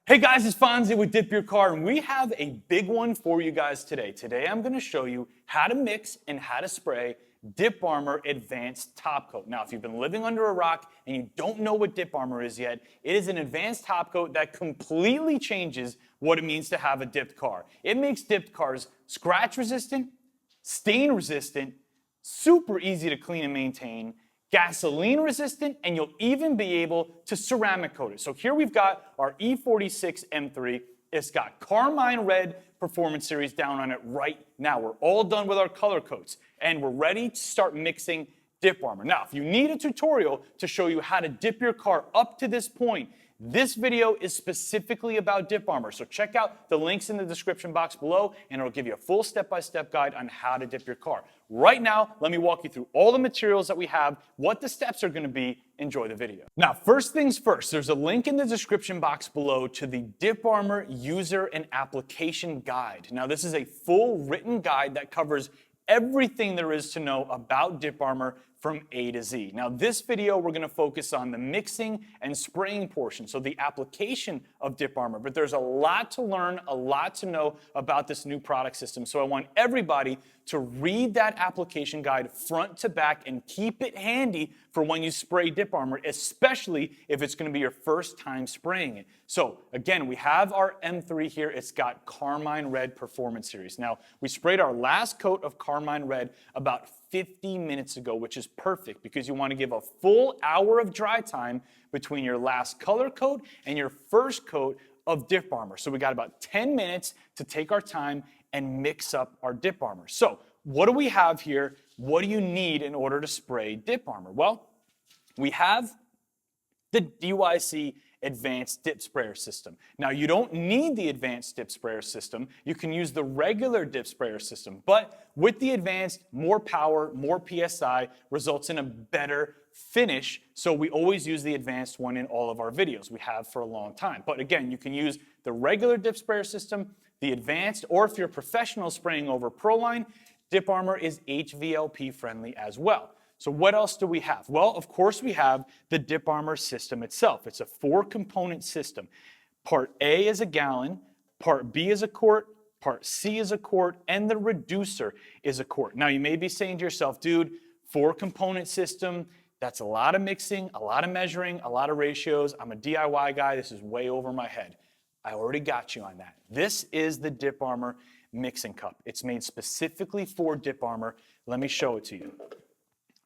Hey guys, it's Fonzie with Dip Your Car, and we have a big one for you guys today. Today I'm going to show you how to mix and how to spray Dip Armor Advanced TopCoat. Now, if you've been living under a rock and you don't know what Dip Armor is yet, it is an advanced topcoat that completely changes what it means to have a dipped car. It makes dipped cars scratch resistant, stain resistant, super easy to clean and maintain, gasoline resistant, and you'll even be able to ceramic coat it. So here we've got our E46 M3. It's got Carmine Red Performance Series down on it right now. We're all done with our color coats, and we're ready to start mixing Dip Armor. Now, if you need a tutorial to show you how to dip your car up to this point, this video is specifically about Dip Armor, so check out the links in the description box below, and it'll give you a full step-by-step guide on how to dip your car. Right now, let me walk you through all the materials that we have, what the steps are going to be. Enjoy the video. Now, first things first, there's a link in the description box below to the Dip Armor User and Application Guide. Now, this is a full written guide that covers everything there is to know about Dip Armor from A to Z. Now, this video, we're going to focus on the mixing and spraying portion, so the application of Dip Armor. But there's a lot to learn, a lot to know about this new product system. So I want everybody to read that application guide front to back and keep it handy for when you spray Dip Armor, especially if it's going to be your first time spraying it. So again, we have our M3 here. It's got Carmine Red Performance Series. Now, we sprayed our last coat of Carmine Red about 50 minutes ago, which is perfect because you want to give a full hour of dry time between your last color coat and your first coat of Dip Armor. So we got about 10 minutes to take our time and mix up our Dip Armor. So what do we have here? What do you need in order to spray Dip Armor? Well, we have the DYC Advanced Dip Sprayer System. Now, you don't need the Advanced Dip Sprayer System. You can use the regular Dip Sprayer System, but with the Advanced, more power, more PSI results in a better finish, so we always use the Advanced one in all of our videos. We have for a long time. But again, you can use the regular Dip Sprayer System, the Advanced, or if you're a professional spraying over Proline, Dip Armor is HVLP friendly as well. So what else do we have? Well, of course, we have the Dip Armor system itself. It's a 4-component system. Part A is a gallon, Part B is a quart, Part C is a quart, and the reducer is a quart. Now, you may be saying to yourself, dude, 4-component system, that's a lot of mixing, a lot of measuring, a lot of ratios. I'm a DIY guy. This is way over my head. I already got you on that. This is the Dip Armor mixing cup. It's made specifically for Dip Armor. Let me show it to you.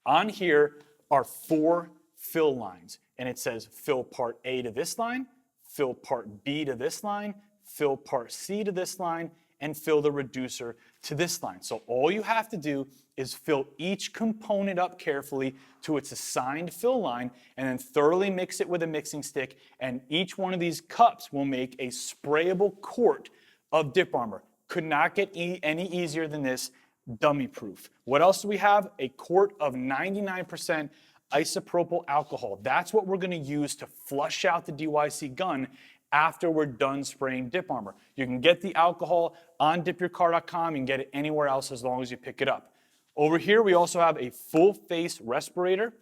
On here are 4 fill lines, and it says fill part A to this line, fill part B to this line, fill part C to this line, and fill the reducer to this line. So all you have to do is fill each component up carefully to its assigned fill line, and then thoroughly mix it with a mixing stick, and each one of these cups will make a sprayable quart of Dip Armor. Could not get any easier than this. Dummy proof. What else do we have? A quart of 99% isopropyl alcohol. That's what we're going to use to flush out the DYC gun after we're done spraying Dip Armor. You can get the alcohol on DipYourCar.com. You can get it anywhere else as long as you pick it up. Over here, we also have a full face respirator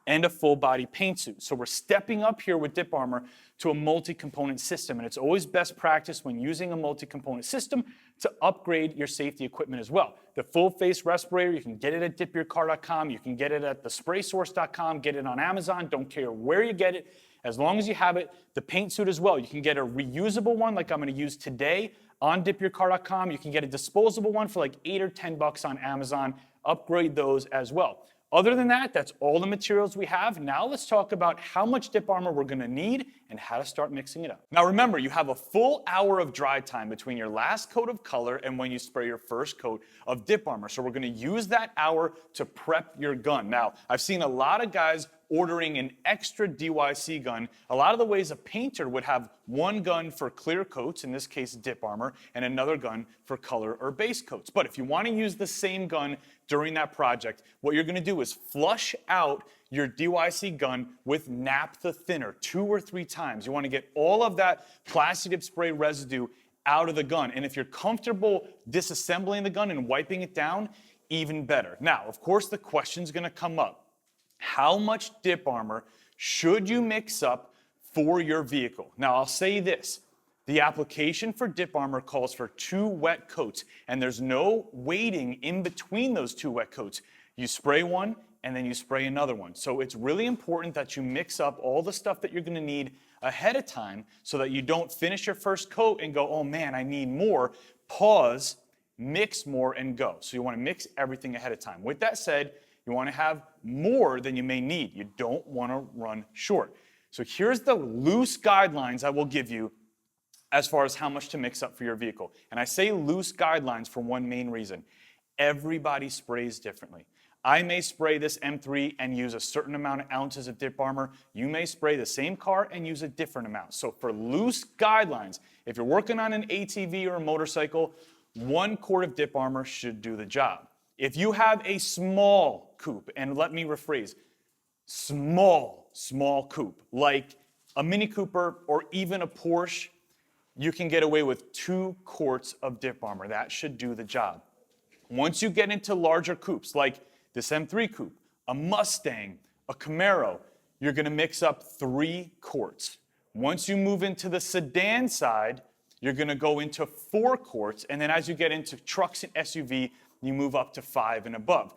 and a full body paint suit. So we're stepping up here with Dip Armor to a multi-component system, and it's always best practice when using a multi-component system to upgrade your safety equipment as well. The full face respirator, you can get it at DipYourCar.com, you can get it at thespraysource.com, get it on Amazon, don't care where you get it, as long as you have it. The paint suit as well, you can get a reusable one like I'm gonna use today on DipYourCar.com, you can get a disposable one for like 8 or 10 bucks on Amazon, upgrade those as well. Other than that, that's all the materials we have. Now let's talk about how much Dip Armor we're going to need and how to start mixing it up. Now remember, you have a full hour of dry time between your last coat of color and when you spray your first coat of Dip Armor. So we're going to use that hour to prep your gun. Now, I've seen a lot of guys ordering an extra DYC gun. A lot of the ways a painter would have one gun for clear coats, in this case Dip Armor, and another gun for color or base coats. But if you want to use the same gun during that project, what you're going to do is flush out your DYC gun with naphtha thinner 2 or 3 times. You want to get all of that Plasti Dip spray residue out of the gun. And if you're comfortable disassembling the gun and wiping it down, even better. Now, of course, the question's going to come up. How much Dip Armor should you mix up for your vehicle? Now, I'll say this. The application for Dip Armor calls for 2 wet coats, and there's no waiting in between those 2 wet coats. You spray one, and then you spray another one. So it's really important that you mix up all the stuff that you're gonna need ahead of time so that you don't finish your first coat and go, oh man, I need more. Pause, mix more, and go. So you wanna mix everything ahead of time. With that said, you wanna have more than you may need. You don't wanna run short. So here's the loose guidelines I will give you as far as how much to mix up for your vehicle. And I say loose guidelines for one main reason. Everybody sprays differently. I may spray this M3 and use a certain amount of ounces of Dip Armor. You may spray the same car and use a different amount. So for loose guidelines, if you're working on an ATV or a motorcycle, 1 quart of Dip Armor should do the job. If you have a small coupe, and let me rephrase, small coupe, like a Mini Cooper or even a Porsche, you can get away with 2 quarts of Dip Armor. That should do the job. Once you get into larger coupes, like this M3 coupe, a Mustang, a Camaro, you're gonna mix up 3 quarts. Once you move into the sedan side, you're gonna go into 4 quarts, and then as you get into trucks and SUV, you move up to 5 and above.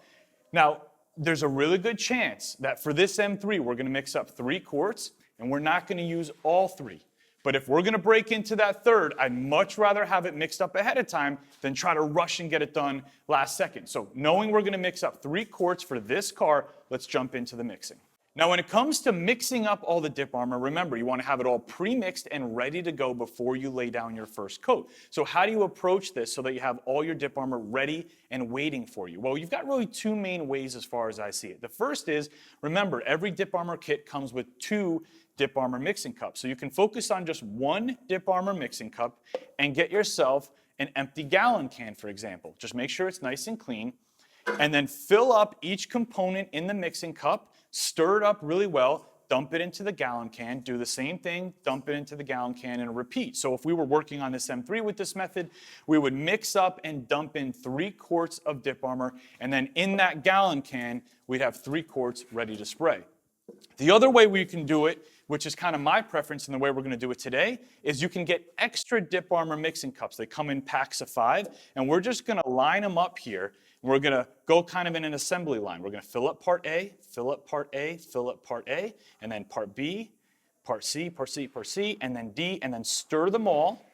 Now, there's a really good chance that for this M3, we're gonna mix up 3 quarts, and we're not gonna use all 3. But if we're gonna break into that third, I'd much rather have it mixed up ahead of time than try to rush and get it done last second. So knowing we're gonna mix up 3 quarts for this car, let's jump into the mixing. Now when it comes to mixing up all the Dip Armor, remember you wanna have it all pre-mixed and ready to go before you lay down your first coat. So how do you approach this so that you have all your Dip Armor ready and waiting for you? Well, you've got really 2 main ways as far as I see it. The first is, remember, every Dip Armor kit comes with 2 Dip Armor mixing cups. So you can focus on just 1 Dip Armor mixing cup and get yourself an empty gallon can, for example. Just make sure it's nice and clean, and then fill up each component in the mixing cup, stir it up really well, dump it into the gallon can, do the same thing, dump it into the gallon can, and repeat. So if we were working on this M3 with this method, we would mix up and dump in 3 quarts of Dip Armor, and then in that gallon can, we'd have 3 quarts ready to spray. The other way we can do it, which is kind of my preference and the way we're going to do it today, is you can get extra Dip Armor mixing cups. They come in packs of 5, and we're just going to line them up here. We're going to go kind of in an assembly line. We're going to fill up part A, fill up part A, fill up part A, and then part B, part C, part C, part C, and then D, and then stir them all.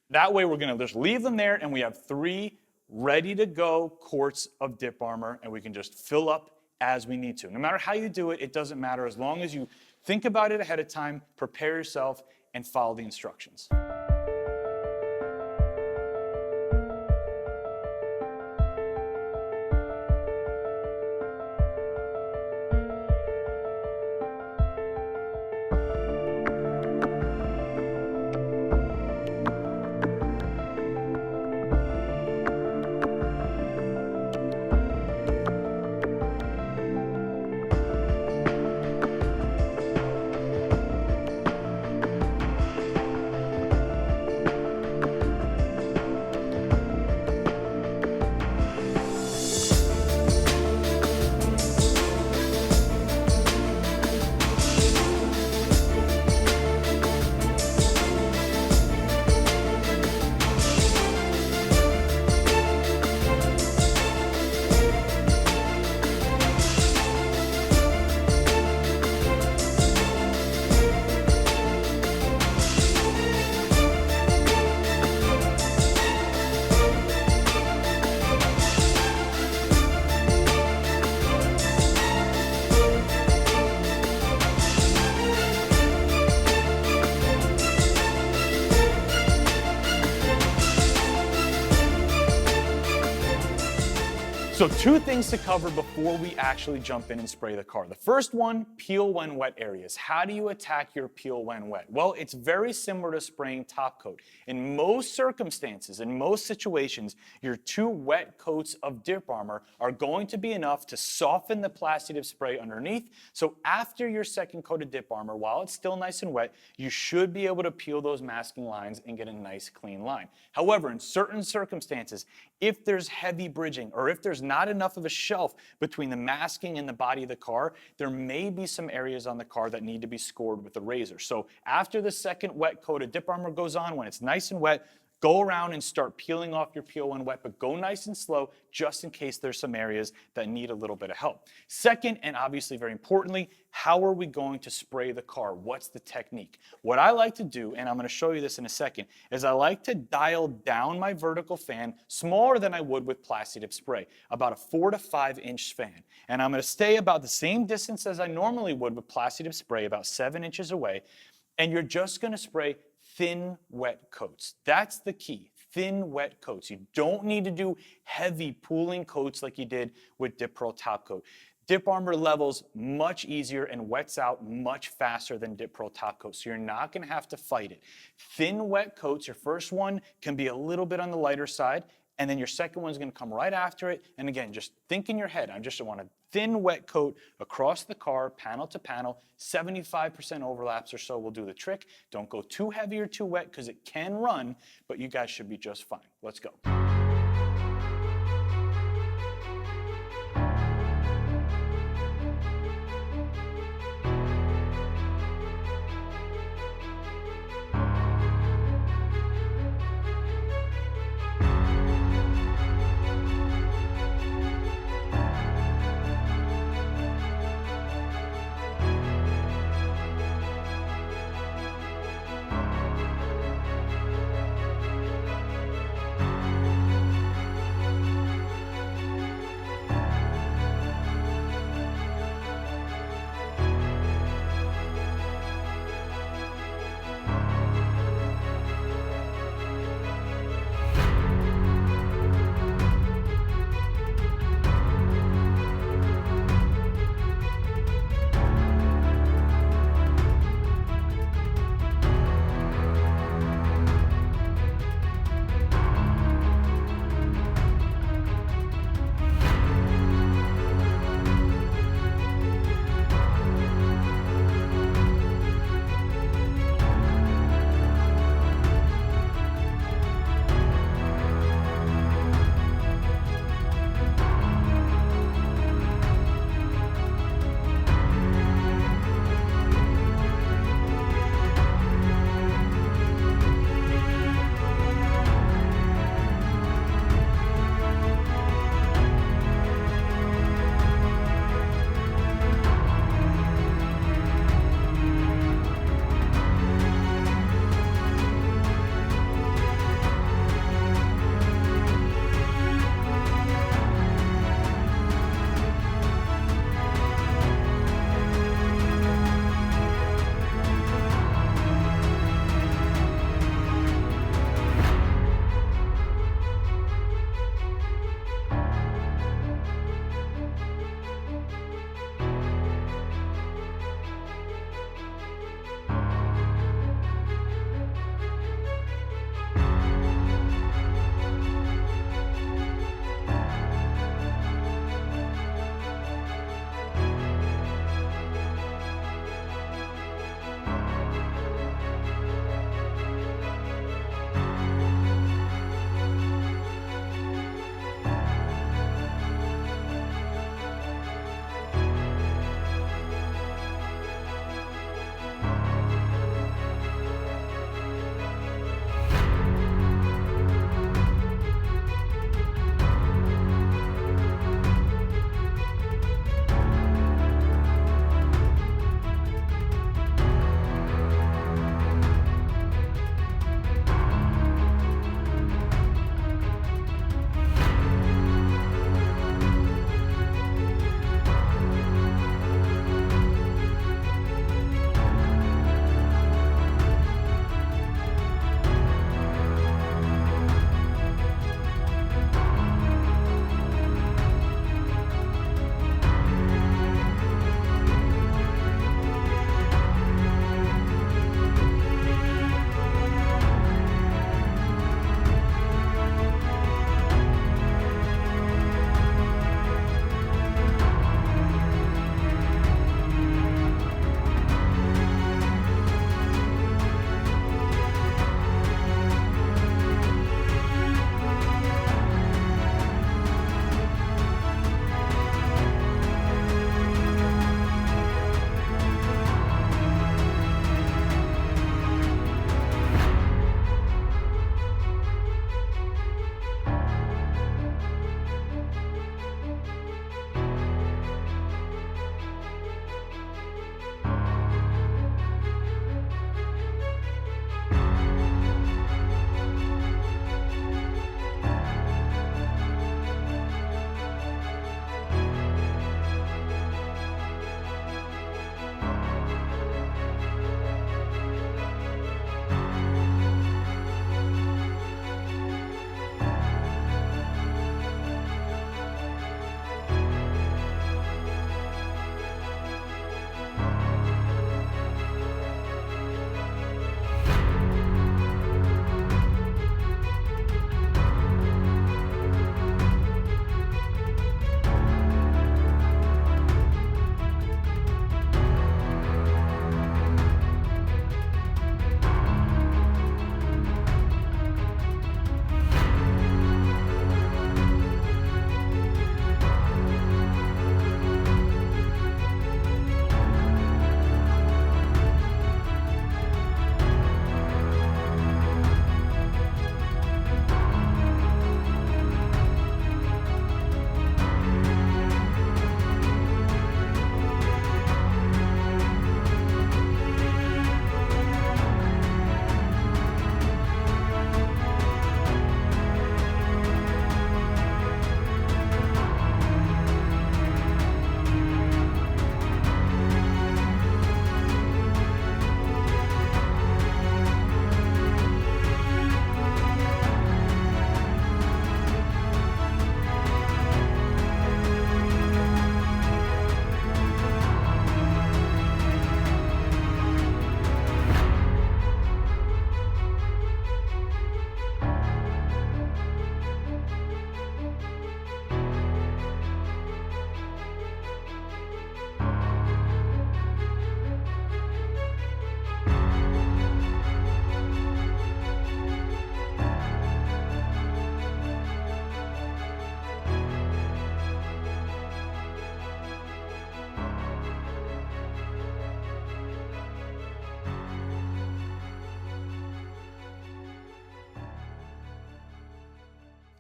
That way we're going to just leave them there, and we have 3 ready to go quarts of Dip Armor, and we can just fill up as we need to. No matter how you do it, it doesn't matter as long as you think about it ahead of time, prepare yourself, and follow the instructions. So 2 things to cover before we actually jump in and spray the car. The first one, peel when wet areas. How do you attack your peel when wet? Well, it's very similar to spraying top coat. In most circumstances, in most situations, your 2 wet coats of Dip Armor are going to be enough to soften the Plasti Dip spray underneath. So after your second coat of Dip Armor, while it's still nice and wet, you should be able to peel those masking lines and get a nice clean line. However, in certain circumstances, If there's heavy bridging or if there's not enough of a shelf between the masking and the body of the car, there may be some areas on the car that need to be scored with a razor. So after the second wet coat of Dip Armor goes on, when it's nice and wet, go around and start peeling off your peel when wet, but go nice and slow just in case there's some areas that need a little bit of help. Second, and obviously very importantly, how are we going to spray the car? What's the technique? What I like to do, and I'm going to show you this in a second, is I like to dial down my vertical fan smaller than I would with Plasti Dip spray, about a 4 to 5 inch fan. And I'm going to stay about the same distance as I normally would with Plasti Dip spray, about 7 inches away, and you're just going to spray thin, wet coats. That's the key, thin, wet coats. You don't need to do heavy pooling coats like you did with Dip Pro TopCoat. Dip Armor levels much easier and wets out much faster than Dip Pro TopCoat, so you're not gonna have to fight it. Thin, wet coats, your first one can be a little bit on the lighter side, and then your second one's gonna come right after it. And again, just think in your head, I just want a thin wet coat across the car, panel to panel, 75% overlaps or so will do the trick. Don't go too heavy or too wet because it can run, but you guys should be just fine. Let's go.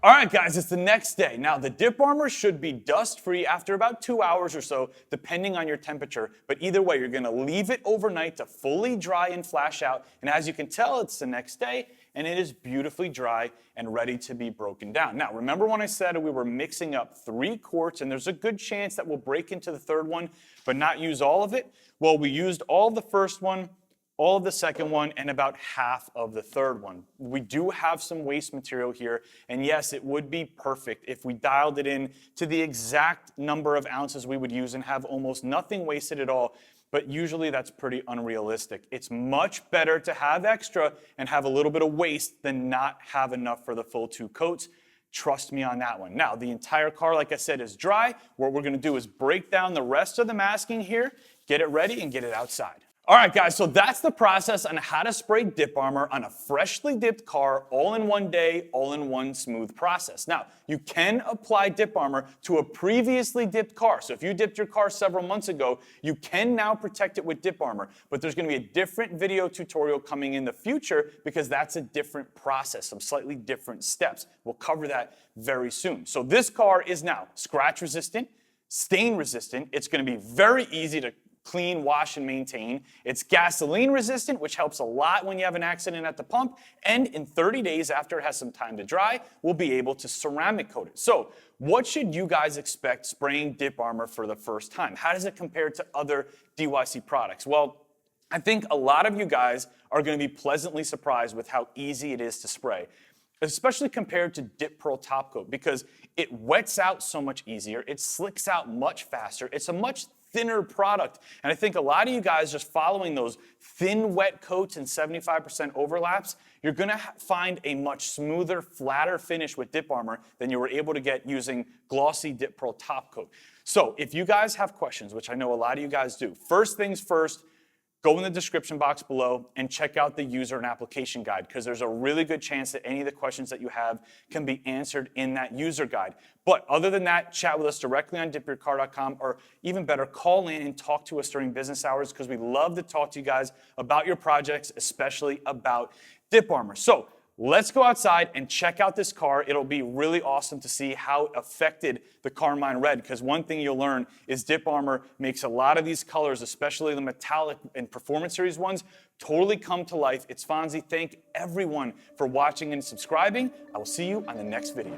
All right, guys, it's the next day. Now, the Dip Armor should be dust-free after about 2 hours or so, depending on your temperature. But either way, you're gonna leave it overnight to fully dry and flash out. And as you can tell, it's the next day, and it is beautifully dry and ready to be broken down. Now, remember when I said we were mixing up 3 quarts, and there's a good chance that we'll break into the third one, but not use all of it? Well, we used all of the first one, all of the second one, and about half of the third one. We do have some waste material here, and yes, it would be perfect if we dialed it in to the exact number of ounces we would use and have almost nothing wasted at all, but usually that's pretty unrealistic. It's much better to have extra and have a little bit of waste than not have enough for the full 2 coats. Trust me on that one. Now, the entire car, like I said, is dry. What we're gonna do is break down the rest of the masking here, get it ready, and get it outside. All right, guys, so that's the process on how to spray Dip Armor on a freshly dipped car all in one day, all in one smooth process. Now, you can apply Dip Armor to a previously dipped car. So if you dipped your car several months ago, you can now protect it with Dip Armor, but there's gonna be a different video tutorial coming in the future because that's a different process, some slightly different steps. We'll cover that very soon. So this car is now scratch resistant, stain resistant. It's gonna be very easy to clean, wash, and maintain. It's gasoline resistant, which helps a lot when you have an accident at the pump. And in 30 days after it has some time to dry, we'll be able to ceramic coat it. So what should you guys expect spraying Dip Armor for the first time? How does it compare to other DYC products? Well, I think a lot of you guys are going to be pleasantly surprised with how easy it is to spray, especially compared to Dip Pearl TopCoat, because it wets out so much easier, it slicks out much faster, it's a much thinner product. And I think a lot of you guys just following those thin wet coats and 75% overlaps, you're gonna find a much smoother, flatter finish with Dip Armor than you were able to get using glossy Dip Pearl TopCoat. So if you guys have questions, which I know a lot of you guys do, first things first, go in the description box below and check out the user and application guide because there's a really good chance that any of the questions that you have can be answered in that user guide. But other than that, chat with us directly on DipYourCar.com, or even better, call in and talk to us during business hours because we love to talk to you guys about your projects, especially about Dip Armor. So let's go outside and check out this car. It'll be really awesome to see how it affected the Carmine Red, because one thing you'll learn is Dip Armor makes a lot of these colors, especially the metallic and Performance Series ones, totally come to life. It's Fonzie. Thank everyone for watching and subscribing. I will see you on the next video.